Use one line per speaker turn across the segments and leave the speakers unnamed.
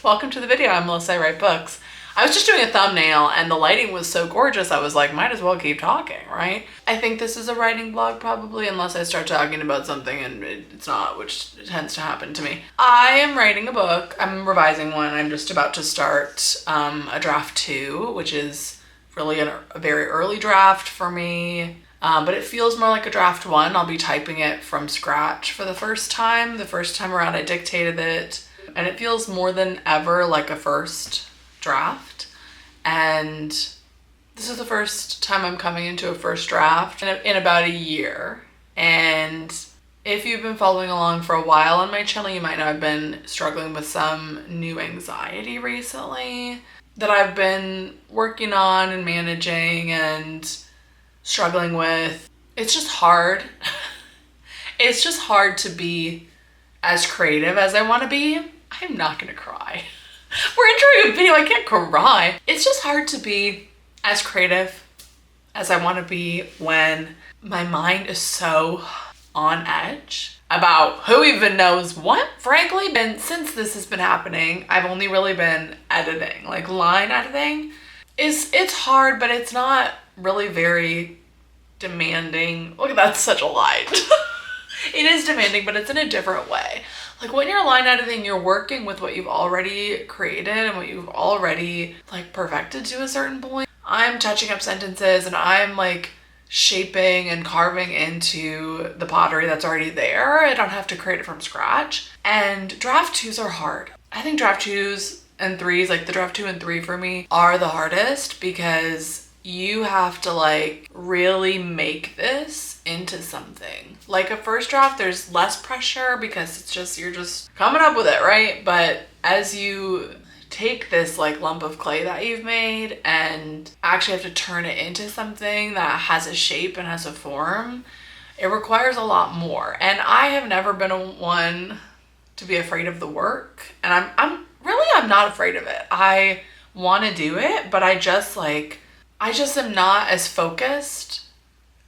Welcome to the video. I'm Melissa, I write books. I was just doing a thumbnail and the lighting was so gorgeous I was like, might as well keep talking, right? I think this is a writing blog probably, unless I start talking about something and it's not, which tends to happen to me. I am writing a book. I'm revising one. I'm just about to start a draft 2, which is really a very early draft for me. But it feels more like a draft 1. I'll be typing it from scratch for the first time. The first time around I dictated it, and it feels more than ever like a first draft. And this is the first time I'm coming into a first draft in about a year. And if you've been following along for a while on my channel, you might know I've been struggling with some new anxiety recently that I've been working on and managing and struggling with. It's just hard. It's just hard to be as creative as I want to be. I'm not gonna cry. We're entering a video, I can't cry. It's just hard to be as creative as I want to be when my mind is so on edge about who even knows what, frankly. And since this has been happening, I've only really been editing, like line editing. It's hard, but it's not really very demanding. Look, that's such a lie. It is demanding, but it's in a different way. Like when you're line editing, you're working with what you've already created and what you've already like perfected to a certain point. I'm touching up sentences and I'm like shaping and carving into the pottery that's already there. I don't have to create it from scratch. And draft 2s are hard. I think draft 2s and 3s, like the draft 2 and 3 for me, are the hardest because you have to like really make this into something. Like a first draft, there's less pressure because it's just, you're just coming up with it, right? But as you take this like lump of clay that you've made and actually have to turn it into something that has a shape and has a form, it requires a lot more. And I have never been one to be afraid of the work. And I'm not afraid of it. I want to do it, but I just am not as focused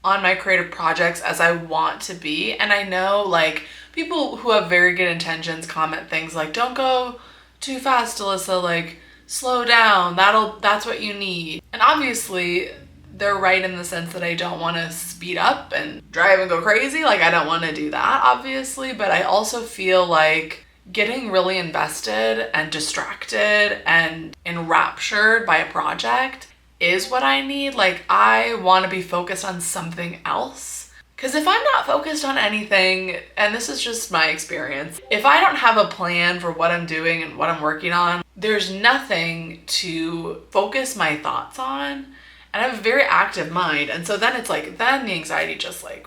on my creative projects as I want to be. And I know like people who have very good intentions comment things like, don't go too fast, Alyssa, like slow down, that's what you need. And obviously they're right in the sense that I don't want to speed up and drive and go crazy. Like I don't want to do that, obviously, but I also feel like getting really invested and distracted and enraptured by a project is what I need. Like I want to be focused on something else. Because if I'm not focused on anything, and this is just my experience, if I don't have a plan for what I'm doing and what I'm working on, there's nothing to focus my thoughts on. And I have a very active mind. And so then it's like, then the anxiety just like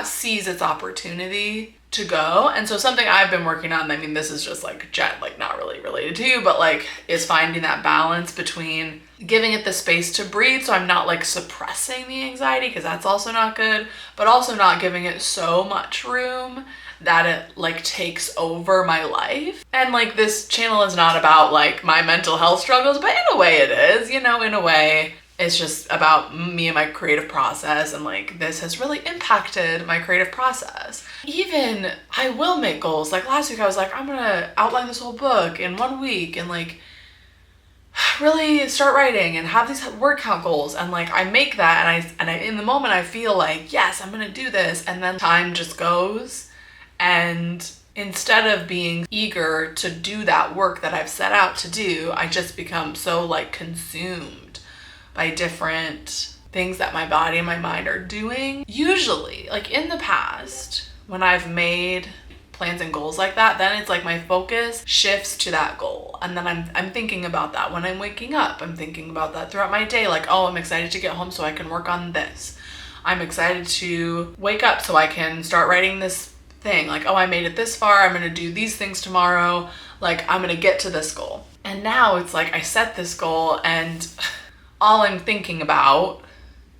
sees its opportunity to go. And so something I've been working on, I mean, this is just like not really related to you, but like is finding that balance between giving it the space to breathe. So I'm not like suppressing the anxiety because that's also not good, but also not giving it so much room that it like takes over my life. And like this channel is not about like my mental health struggles, but in a way it is, you know, in a way. It's just about me and my creative process, and like this has really impacted my creative process. Even I will make goals. Like last week I was like, I'm gonna outline this whole book in 1 week and like really start writing and have these word count goals, and like I make that and I in the moment I feel like, yes, I'm gonna do this, and then time just goes, and instead of being eager to do that work that I've set out to do, I just become so like consumed by different things that my body and my mind are doing. Usually, like in the past, when I've made plans and goals like that, then it's like my focus shifts to that goal. And then I'm thinking about that when I'm waking up. I'm thinking about that throughout my day. Like, oh, I'm excited to get home so I can work on this. I'm excited to wake up so I can start writing this thing. Like, oh, I made it this far. I'm gonna do these things tomorrow. Like, I'm gonna get to this goal. And now it's like I set this goal and all I'm thinking about,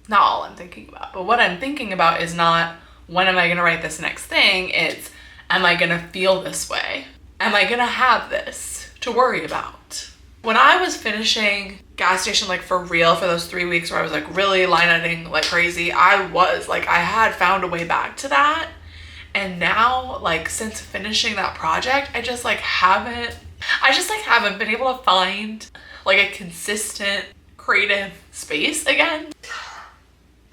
not all I'm thinking about, but what I'm thinking about is not when am I gonna write this next thing, it's am I gonna feel this way? Am I gonna have this to worry about? When I was finishing Gas Station, like for real, for those 3 weeks where I was like really line editing like crazy, I had found a way back to that. And now, like since finishing that project, I just like haven't I just like haven't been able to find like a consistent creative space again.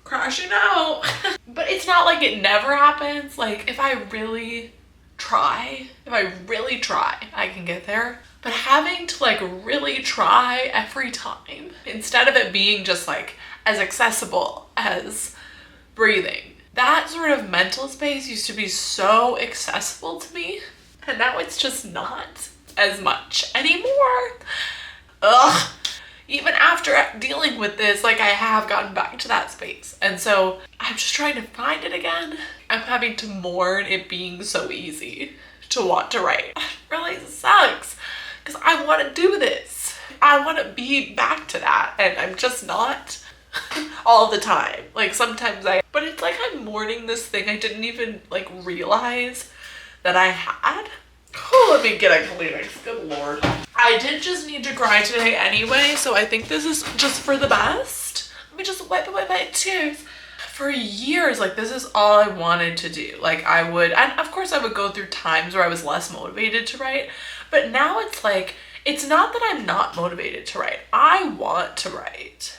Crashing out. But it's not like it never happens. Like if I really try, I can get there. But having to like really try every time instead of it being just like as accessible as breathing. That sort of mental space used to be so accessible to me, and now it's just not as much anymore. Ugh. Even after dealing with this, like I have gotten back to that space. And so I'm just trying to find it again. I'm having to mourn it being so easy to want to write. It really sucks because I want to do this. I want to be back to that, and I'm just not all the time. Like sometimes but it's like I'm mourning this thing I didn't even like realize that I had. Oh, let me get a Kleenex, good lord. I did just need to cry today anyway, so I think this is just for the best. Let me just wipe away my tears. For years, like this is all I wanted to do. Like I would, and of course I would go through times where I was less motivated to write, but now it's like, it's not that I'm not motivated to write. I want to write.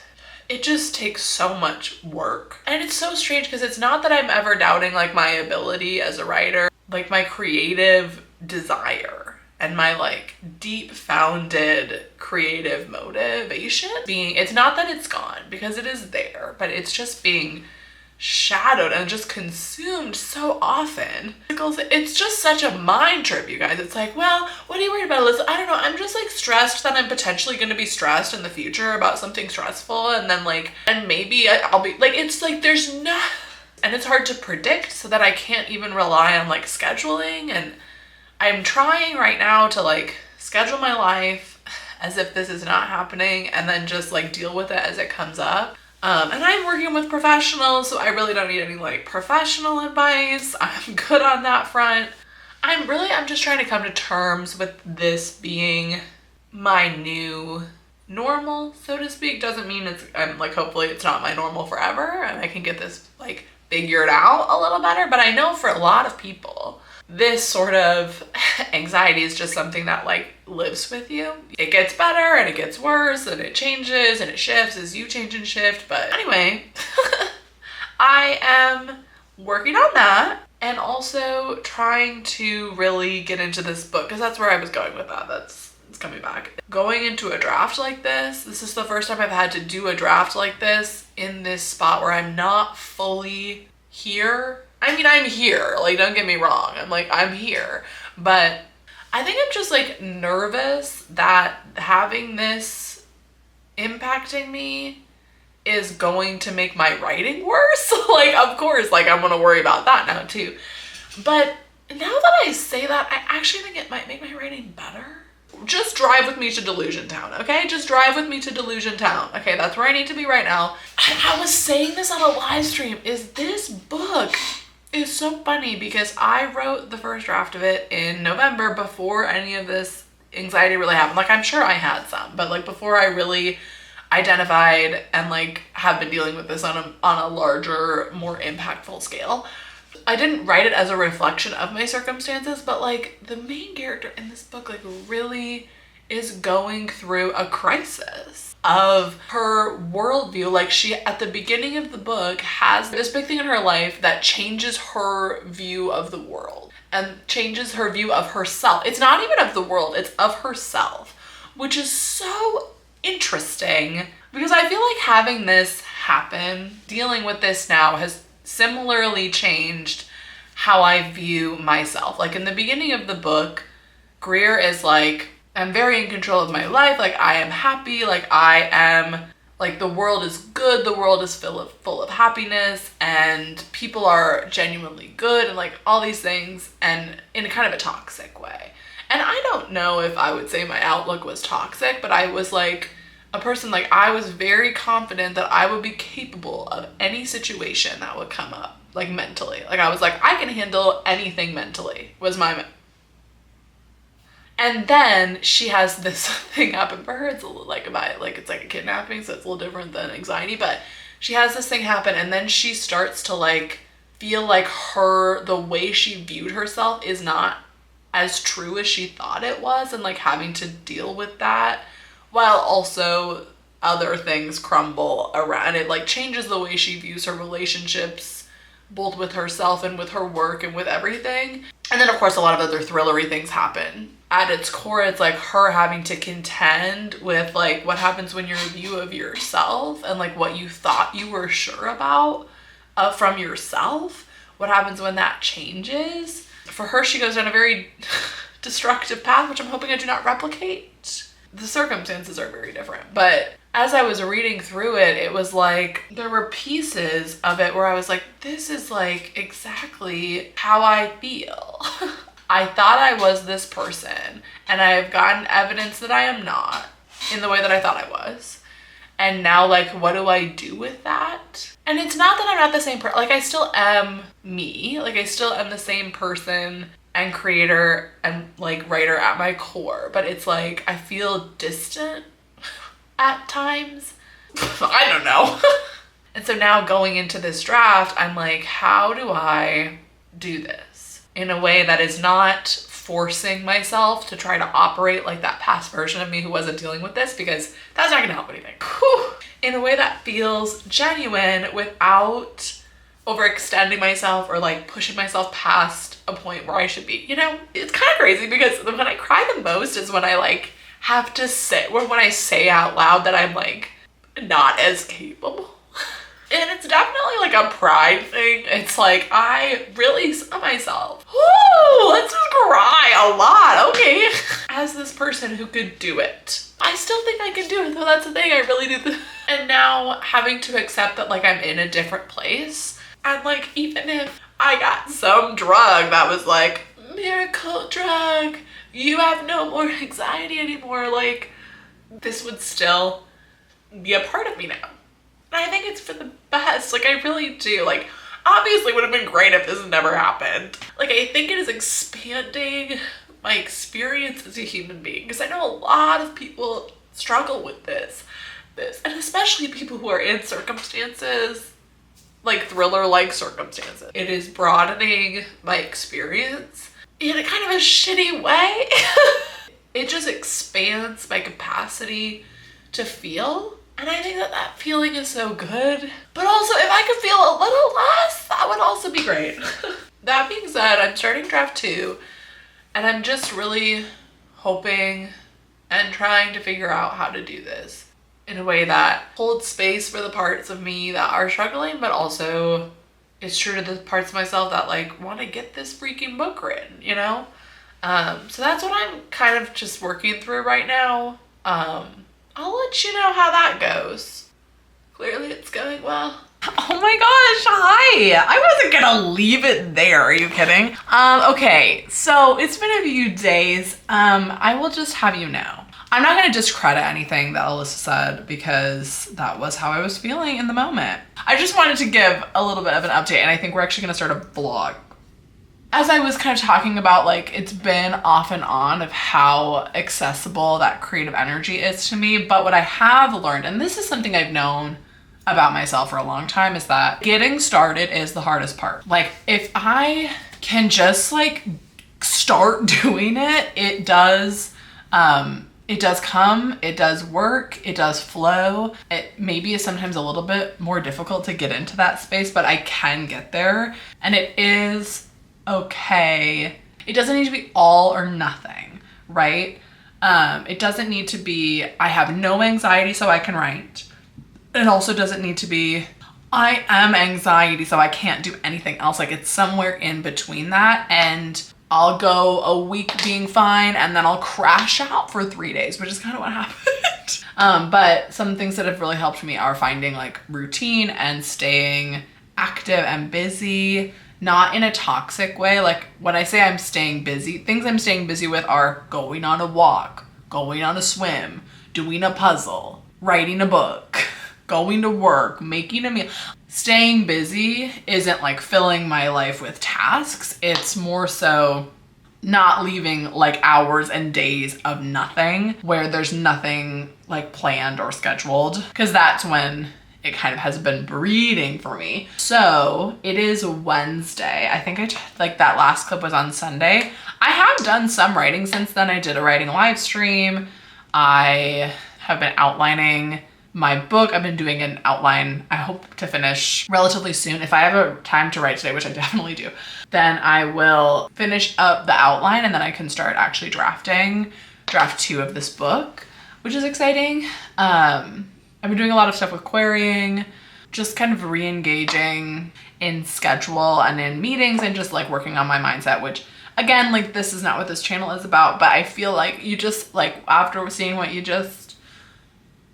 It just takes so much work. And it's so strange because it's not that I'm ever doubting like my ability as a writer, like my creative desire and my like deep founded creative motivation it's not that it's gone, because it is there, but it's just being shadowed and just consumed so often. It's just such a mind trip, you guys. It's like, well, what are you worried about, Alyssa? I don't know. I'm just like stressed that I'm potentially going to be stressed in the future about something stressful, and then like, and maybe I'll be like, it's like there's no, and it's hard to predict, so that I can't even rely on like scheduling. And I'm trying right now to like schedule my life as if this is not happening, and then just like deal with it as it comes up. And I'm working with professionals, so I really don't need any like professional advice. I'm good on that front. I'm just trying to come to terms with this being my new normal, so to speak. Doesn't mean I'm like, hopefully it's not my normal forever and I can get this like figured out a little better. But I know for a lot of people, this sort of anxiety is just something that like lives with you. It gets better and it gets worse and it changes and it shifts as you change and shift. But anyway, I am working on that, and also trying to really get into this book, because that's where I was going with that. It's coming back. Going into a draft like this is the first time I've had to do a draft like this in this spot where I'm not fully here. I mean, I'm here, like, don't get me wrong. I'm here, but I think I'm just like nervous that having this impacting me is going to make my writing worse. Like, of course, like I'm gonna worry about that now too. But now that I say that, I actually think it might make my writing better. Just drive with me to Delusion Town, okay? Just drive with me to Delusion Town. Okay, that's where I need to be right now. I was saying this on a live stream, this book is so funny because I wrote the first draft of it in November before any of this anxiety really happened. Like, I'm sure I had some, but like before I really identified and like have been dealing with this on a larger, more impactful scale. I didn't write it as a reflection of my circumstances, but like the main character in this book like really is going through a crisis of her worldview. Like, she at the beginning of the book has this big thing in her life that changes her view of the world and changes her view of herself. It's not even of the world, it's of herself, which is so interesting because I feel like having this happen, dealing with this now, has similarly changed how I view myself. Like, in the beginning of the book, Greer is like, I'm very in control of my life, like I am happy, like I am, like the world is good, the world is full of happiness, and people are genuinely good, and like all these things, and in kind of a toxic way. And I don't know if I would say my outlook was toxic, but I was like a person, like I was very confident that I would be capable of any situation that would come up, like mentally. Like I was like, I can handle anything mentally, was my And then she has this thing happen for her. It's a little like it's like a kidnapping, so it's a little different than anxiety, but she has this thing happen, and then she starts to like feel like the way she viewed herself is not as true as she thought it was, and like having to deal with that while also other things crumble around. And it like changes the way she views her relationships, both with herself and with her work and with everything. And then of course a lot of other thrillery things happen. At its core, it's like her having to contend with like what happens when your view of yourself and like what you thought you were sure about from yourself, what happens when that changes. For her, she goes down a very destructive path, which I'm hoping I do not replicate. The circumstances are very different, but as I was reading through it, it was like there were pieces of it where I was like, this is like exactly how I feel. I thought I was this person, and I have gotten evidence that I am not in the way that I thought I was. And now, like, what do I do with that? And it's not that I'm not the same person. Like, I still am me. Like, I still am the same person and creator and, like, writer at my core. But it's like, I feel distant at times. I don't know. And so now going into this draft, I'm like, how do I do this in a way that is not forcing myself to try to operate like that past version of me who wasn't dealing with this, because that's not gonna help anything. Whew. In a way that feels genuine without overextending myself or like pushing myself past a point where I should be. You know, it's kind of crazy because when I cry the most is when I like have to say, or when I say out loud that I'm like not as capable. And it's definitely like a pride thing. It's like, I really saw myself. Woo, let's just cry a lot, okay? As this person who could do it. I still think I can do it though, that's the thing, I really do. And now having to accept that like I'm in a different place. And like, even if I got some drug that was like, miracle drug, you have no more anxiety anymore, like, this would still be a part of me now. And I think it's for the best. Like, I really do. Like, obviously it would have been great if this never happened. Like, I think it is expanding my experience as a human being, because I know a lot of people struggle with this, and especially people who are in circumstances, like thriller-like circumstances. It is broadening my experience in a kind of a shitty way. It just expands my capacity to feel. And I think that that feeling is so good. But also, if I could feel a little less, that would also be great. That being said, I'm starting draft 2, and I'm just really hoping and trying to figure out how to do this in a way that holds space for the parts of me that are struggling, but also is true to the parts of myself that like want to get this freaking book written, you know? So that's what I'm kind of just working through right now. I'll let you know how that goes. Clearly it's going well.
Oh my gosh, hi. I wasn't gonna leave it there, are you kidding? Okay, so it's been a few days. I will just have you know. I'm not gonna discredit anything that Alyssa said because that was how I was feeling in the moment. I just wanted to give a little bit of an update, and I think we're actually gonna start a vlog. As I was kind of talking about, like, it's been off and on of how accessible that creative energy is to me. But what I have learned, and this is something I've known about myself for a long time, is that getting started is the hardest part. Like, if I can just like start doing it, it does come, it does work, it does flow. It maybe is sometimes a little bit more difficult to get into that space, but I can get there, and it is okay. It doesn't need to be all or nothing, right? It doesn't need to be, I have no anxiety so I can write. It also doesn't need to be, I am anxiety so I can't do anything else. Like, it's somewhere in between that, and I'll go a week being fine and then I'll crash out for 3 days, which is kind of what happened. But some things that have really helped me are finding like routine and staying active and busy. Not in a toxic way. Like, when I say I'm staying busy, things I'm staying busy with are going on a walk, going on a swim, doing a puzzle, writing a book, going to work, making a meal. Staying busy isn't like filling my life with tasks. It's more so not leaving like hours and days of nothing where there's nothing like planned or scheduled, because that's when it kind of has been breeding for me. So it is Wednesday. I think like that last clip was on Sunday. I have done some writing since then. I did a writing live stream. I have been outlining my book. I've been doing an outline. I hope to finish relatively soon. If I have a time to write today, which I definitely do, then I will finish up the outline and then I can start actually drafting draft 2 of this book, which is exciting. I've been doing a lot of stuff with querying, just kind of re-engaging in schedule and in meetings and just like working on my mindset, which again, like this is not what this channel is about, but I feel like you just like after seeing what you just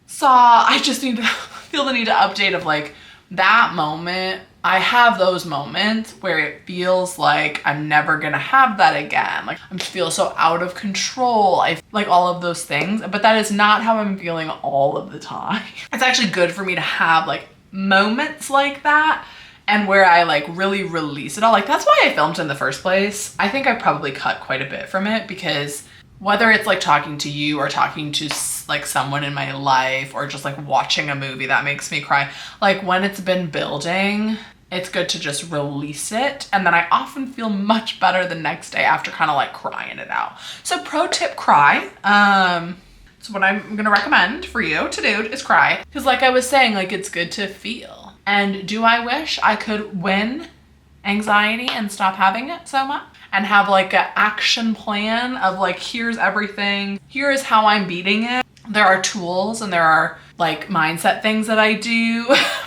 saw, I just need to feel the need to update of like that moment. I have those moments where it feels like I'm never gonna have that again. Like I feel so out of control. I like all of those things, but that is not how I'm feeling all of the time. It's actually good for me to have like moments like that and where I like really release it all. Like that's why I filmed in the first place. I think I probably cut quite a bit from it because whether it's like talking to you or talking to like someone in my life or just like watching a movie that makes me cry, like when it's been building, it's good to just release it. And then I often feel much better the next day after kind of like crying it out. So pro tip, cry. So what I'm gonna recommend for you to do is cry. Because like I was saying, like it's good to feel. And do I wish I could win anxiety and stop having it so much? And have like an action plan of like, here's everything. Here is how I'm beating it. There are tools and there are like mindset things that I do.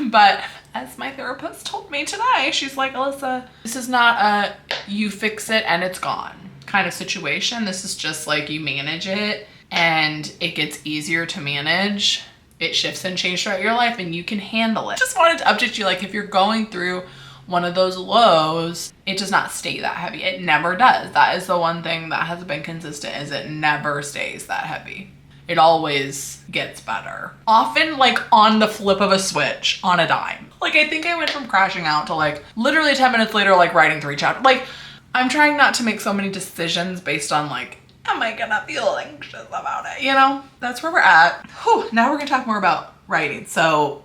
But as my therapist told me today, she's like, Alyssa, this is not a you fix it and it's gone kind of situation. This is just like you manage it and it gets easier to manage. It shifts and changes throughout your life and you can handle it. Just wanted to update you, like if you're going through one of those lows, it does not stay that heavy. It never does. That is the one thing that has been consistent, is it never stays that heavy. It always gets better. Often like on the flip of a switch, on a dime. Like I think I went from crashing out to like literally 10 minutes later, like writing 3 chapters. Like I'm trying not to make so many decisions based on like, am I gonna feel anxious about it? You know, that's where we're at. Whew, now we're gonna talk more about writing. So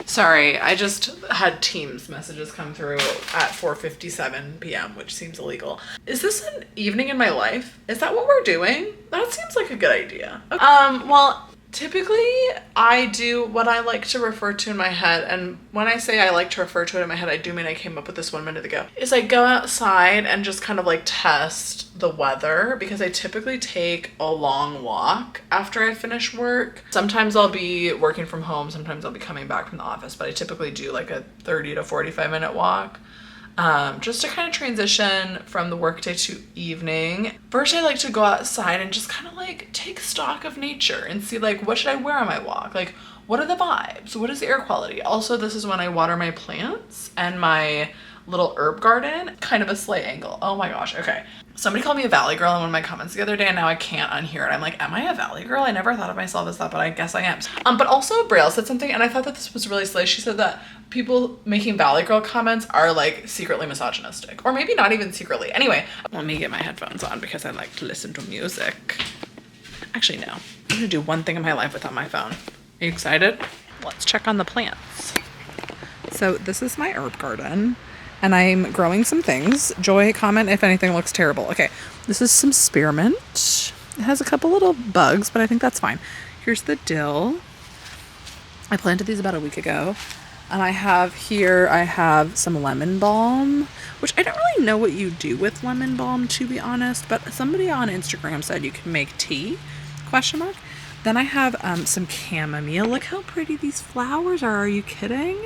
sorry, I just had Teams messages come through at 4:57 p.m., which seems illegal. Is this an evening in my life? Is that what we're doing? That seems like a good idea. Okay. Well, typically I do what I like to refer to in my head, and when I say I like to refer to it in my head, I do mean I came up with this 1 minute ago, is I go outside and just kind of like test the weather, because I typically take a long walk after I finish work. Sometimes I'll be working from home, sometimes I'll be coming back from the office, but I typically do like a 30 to 45 minute walk. Just to kind of transition from the workday to evening. First, I like to go outside and just kind of like take stock of nature and see like, what should I wear on my walk? Like, what are the vibes? What is the air quality? Also, this is when I water my plants and my little herb garden. Kind of a slight angle. Oh my gosh, okay. Somebody called me a valley girl in one of my comments the other day, and now I can't unhear it. I'm like, am I a valley girl? I never thought of myself as that, but I guess I am. But also Braille said something, and I thought that this was really silly. She said that people making valley girl comments are like secretly misogynistic, or maybe not even secretly. Anyway, let me get my headphones on because I like to listen to music. Actually, no. I'm gonna do one thing in my life without my phone. Are you excited? Let's check on the plants. So this is my herb garden. And I'm growing some things. Joy, comment if anything looks terrible. Okay, this is some spearmint. It has a couple little bugs, but I think that's fine. Here's the dill. I planted these about a week ago. And I have some lemon balm, which I don't really know what you do with lemon balm, to be honest, but somebody on Instagram said you can make tea, ? Then I have some chamomile. Look how pretty these flowers are. Are you kidding?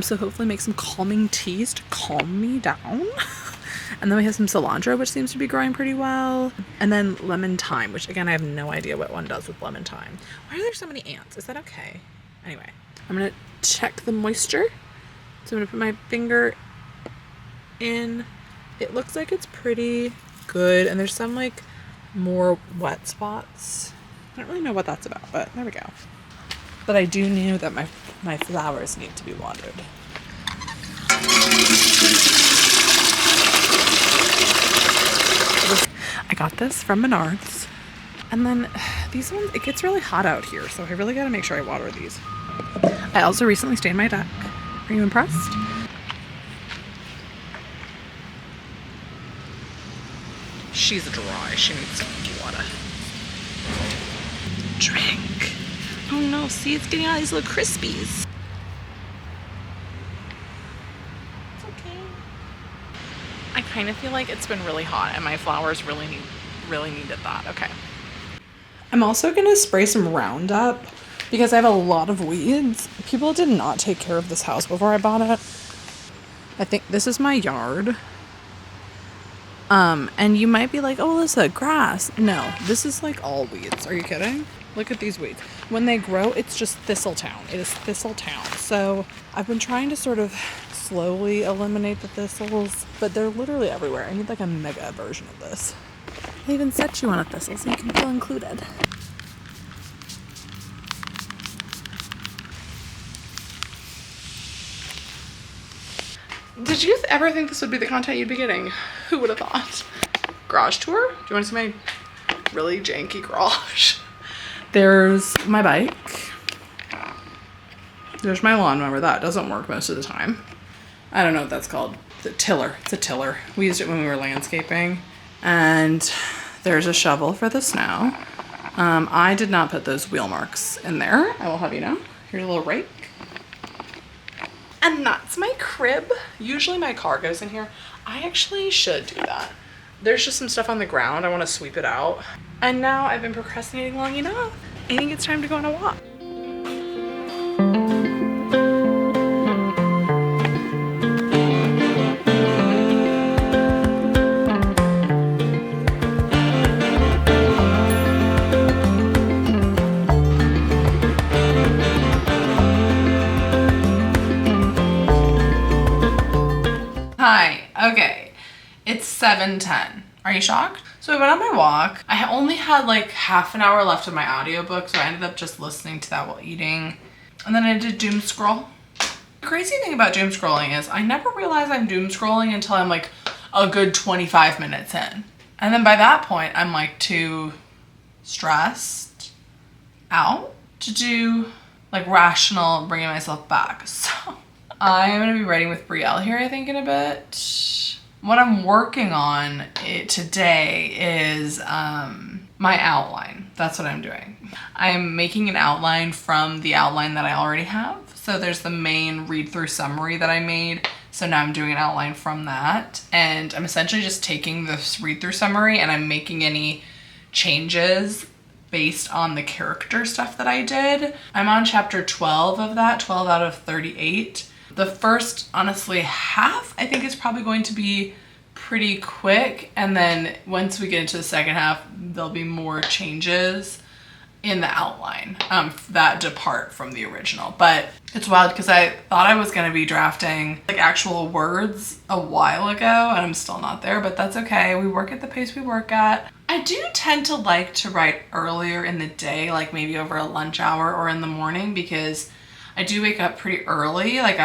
So hopefully make some calming teas to calm me down. And then we have some cilantro, which seems to be growing pretty well. And then lemon thyme, which again, I have no idea what one does with lemon thyme. Why are there so many ants? Is that okay? Anyway, I'm gonna check the moisture. So I'm gonna put my finger in. It looks like it's pretty good. And there's some like more wet spots. I don't really know what that's about, but there we go. But I do know that my flowers need to be watered. I got this from Menards. And then these ones, it gets really hot out here, so I really gotta make sure I water these. I also recently stained my deck. Are you impressed? she's dry. She needs some water. Drink. Oh no, see, it's getting all these little crispies. It's okay. I kind of feel like it's been really hot and my flowers really needed that. Okay. I'm also gonna spray some Roundup because I have a lot of weeds. People did not take care of this house before I bought it. I think this is my yard. And you might be like, oh, Alyssa, grass. No, this is like all weeds. Are you kidding? Look at these weeds. When they grow, it's just Thistletown. It is Thistletown. So I've been trying to sort of slowly eliminate the thistles, but they're literally everywhere. I need like a mega version of this. They even set you on a thistle so you can feel included. Did you ever think this would be the content you'd be getting? Who would have thought? Garage tour? Do you want to see my really janky garage? There's my bike. There's my lawnmower. That doesn't work most of the time. I don't know what that's called. The tiller. It's a tiller. We used it when we were landscaping. And there's a shovel for the snow. I did not put those wheel marks in there. I will have you know. Here's a little rake. And that's my crib. Usually my car goes in here. I actually should do that. There's just some stuff on the ground. I want to sweep it out. And now I've been procrastinating long enough. I think it's time to go on a walk. Hi, okay, it's 7:10. Are you shocked? So I went on my walk. I only had like half an hour left of my audiobook, so I ended up just listening to that while eating. And then I did doom scroll. The crazy thing about doom scrolling is I never realize I'm doom scrolling until I'm like a good 25 minutes in. And then by that point, I'm like too stressed out to do like rational bringing myself back. So I'm gonna be writing with Brielle here, I think, in a bit. What I'm working on today is my outline. That's what I'm doing. I'm making an outline from the outline that I already have. So there's the main read-through summary that I made. So now I'm doing an outline from that. And I'm essentially just taking this read-through summary and I'm making any changes based on the character stuff that I did. I'm on chapter 12 of that, 12 out of 38. The first, honestly, half, I think is probably going to be pretty quick. And then once we get into the second half, there'll be more changes in the outline that depart from the original. But it's wild because I thought I was going to be drafting like actual words a while ago and I'm still not there, but that's okay. We work at the pace we work at. I do tend to like to write earlier in the day, like maybe over a lunch hour or in the morning, because I do wake up pretty early. Like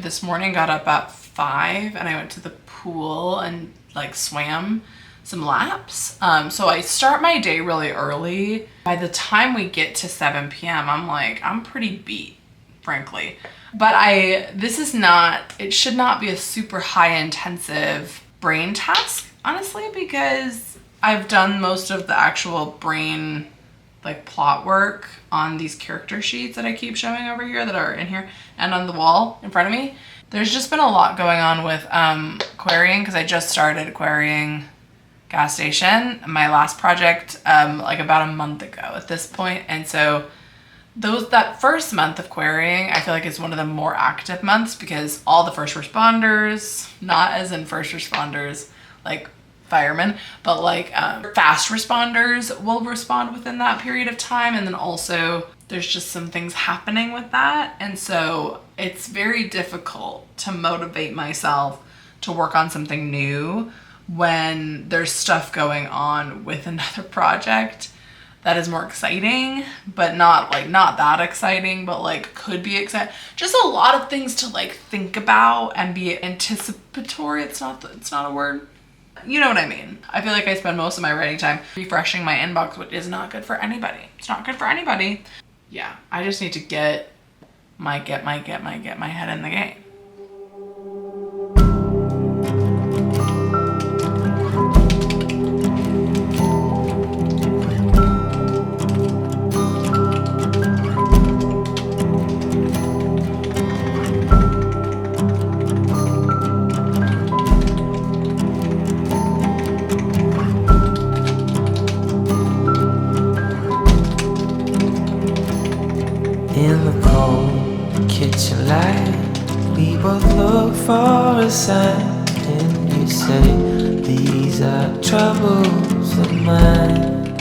this morning got up at 5 and I went to the pool and like swam some laps. So I start my day really early. By the time we get to 7 p.m., I'm pretty beat, frankly. But it should not be a super high intensive brain task, honestly, because I've done most of the actual brain like plot work on these character sheets that I keep showing over here that are in here and on the wall in front of me. There's just been a lot going on with querying because I just started querying Gas Station, my last project, like about a month ago at this point. And so that first month of querying, I feel like is one of the more active months because all the first responders, not as in first responders like firemen, but like fast responders will respond within that period of time. And then also there's just some things happening with that. And so it's very difficult to motivate myself to work on something new when there's stuff going on with another project that is more exciting, but not that exciting, but like could be exciting. Just a lot of things to like think about and be anticipatory. It's not a word. You know what I mean? I feel like I spend most of my writing time refreshing my inbox, which is not good for anybody. It's not good for anybody. Yeah, I just need to get my head in the game.
In the cold kitchen light, we both look for a sign, and you say, these are troubles of mine.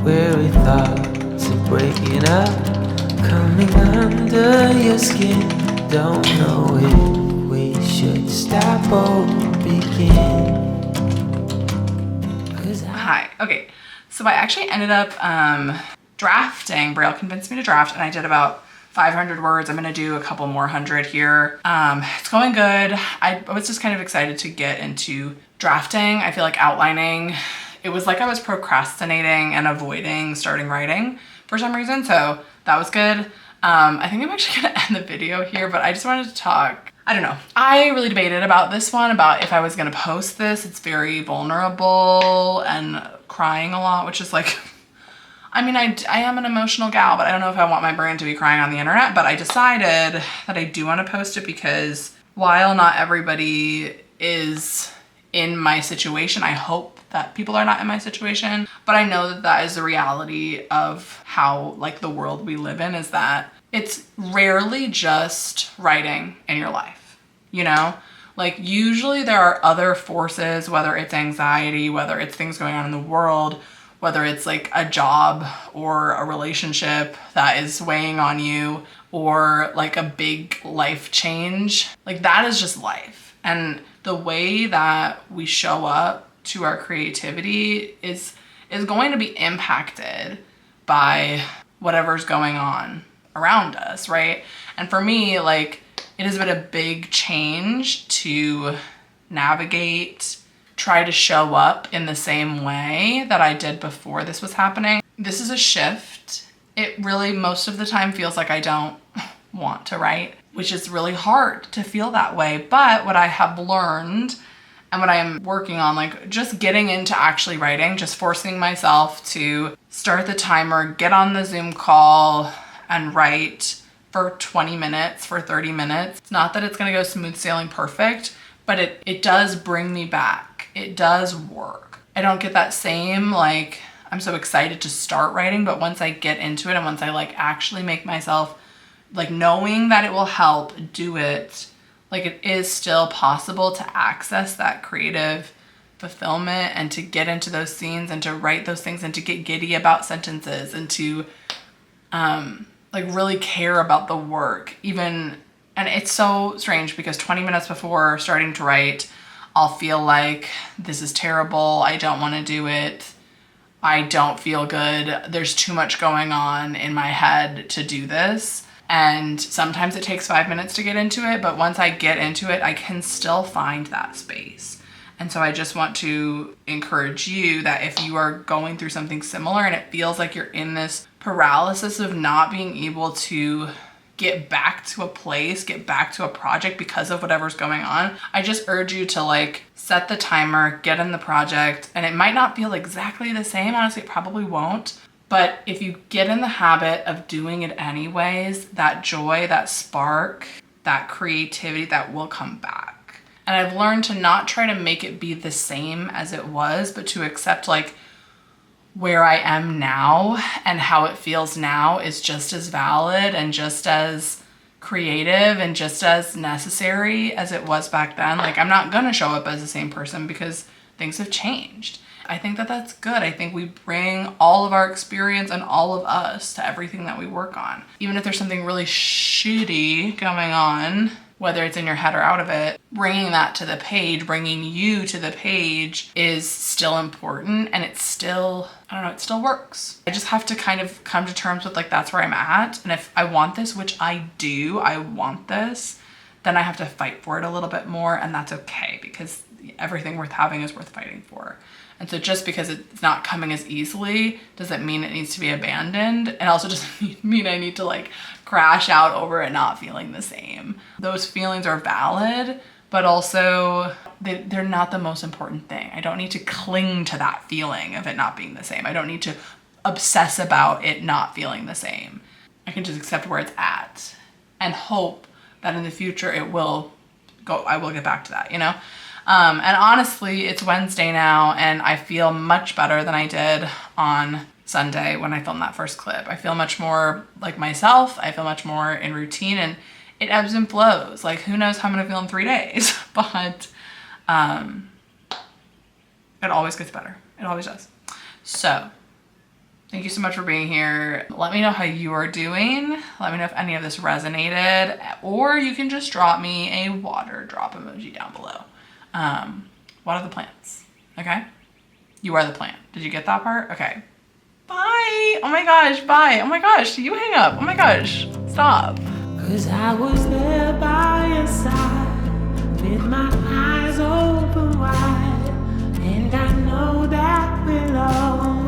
Weary thoughts of breaking up, coming under your skin. Don't know if we should stop or begin.
Hi. Okay. So I actually ended up drafting. Braille convinced me to draft, and I did about 500 words. I'm going to do a couple more hundred here. It's going good. I was just kind of excited to get into drafting. I feel like outlining, it was like I was procrastinating and avoiding starting writing for some reason. So that was good. I think I'm actually going to end the video here, but I just wanted to talk. I don't know. I really debated about this one, about if I was going to post this. It's very vulnerable and crying a lot, which is like, I mean, I am an emotional gal, but I don't know if I want my brand to be crying on the internet, but I decided that I do want to post it because while not everybody is in my situation, I hope that people are not in my situation, but I know that that is the reality of how like the world we live in, is that it's rarely just writing in your life, you know? Like usually there are other forces, whether it's anxiety, whether it's things going on in the world, whether it's like a job or a relationship that is weighing on you, or like a big life change. Like that is just life. And the way that we show up to our creativity is going to be impacted by whatever's going on around us, right? And for me, like it has been a big change to navigate, try to show up in the same way that I did before this was happening. This is a shift. It really most of the time feels like I don't want to write, which is really hard to feel that way. But what I have learned and what I am working on, like just getting into actually writing, just forcing myself to start the timer, get on the Zoom call and write for 20 minutes, for 30 minutes. It's not that it's gonna go smooth sailing perfect, but it does bring me back. It does work. I don't get that same, like, I'm so excited to start writing, but once I get into it and once I like actually make myself, like knowing that it will help do it, like it is still possible to access that creative fulfillment and to get into those scenes and to write those things and to get giddy about sentences and to like really care about the work even. And it's so strange because 20 minutes before starting to write, I'll feel like this is terrible. I don't want to do it. I don't feel good. There's too much going on in my head to do this. And sometimes it takes 5 minutes to get into it, but once I get into it, I can still find that space. And so I just want to encourage you that if you are going through something similar and it feels like you're in this paralysis of not being able to get back to a place, get back to a project because of whatever's going on, I just urge you to like set the timer, get in the project, and it might not feel exactly the same. Honestly, it probably won't. But if you get in the habit of doing it anyways, that joy, that spark, that creativity, that will come back. And I've learned to not try to make it be the same as it was, but to accept like where I am now and how it feels now is just as valid and just as creative and just as necessary as it was back then. Like I'm not gonna show up as the same person because things have changed. I think that that's good. I think we bring all of our experience and all of us to everything that we work on. Even if there's something really shitty going on, whether it's in your head or out of it, bringing that to the page, bringing you to the page is still important, and it's still, I don't know, it still works. I just have to kind of come to terms with like, that's where I'm at. And if I want this, which I do, I want this, then I have to fight for it a little bit more, and that's okay because everything worth having is worth fighting for. And so just because it's not coming as easily doesn't mean it needs to be abandoned. And also doesn't mean I need to like crash out over it not feeling the same. Those feelings are valid, but also they're not the most important thing. I don't need to cling to that feeling of it not being the same. I don't need to obsess about it not feeling the same. I can just accept where it's at and hope that in the future it will go, I will get back to that, you know? And honestly, it's Wednesday now and I feel much better than I did on Sunday when I filmed that first clip. I feel much more like myself. I feel much more in routine, and it ebbs and flows. Like, who knows how I'm gonna feel in 3 days, but it always gets better. It always does. So thank you so much for being here. Let me know how you are doing. Let me know if any of this resonated, or you can just drop me a water drop emoji down below. What are the plants? Okay? You are the plant. Did you get that part? Okay. Bye. Oh my gosh, bye. Oh my gosh, you hang up. Oh my gosh, stop.
'Cause I was there by your side with my eyes open wide, and I know that we'll always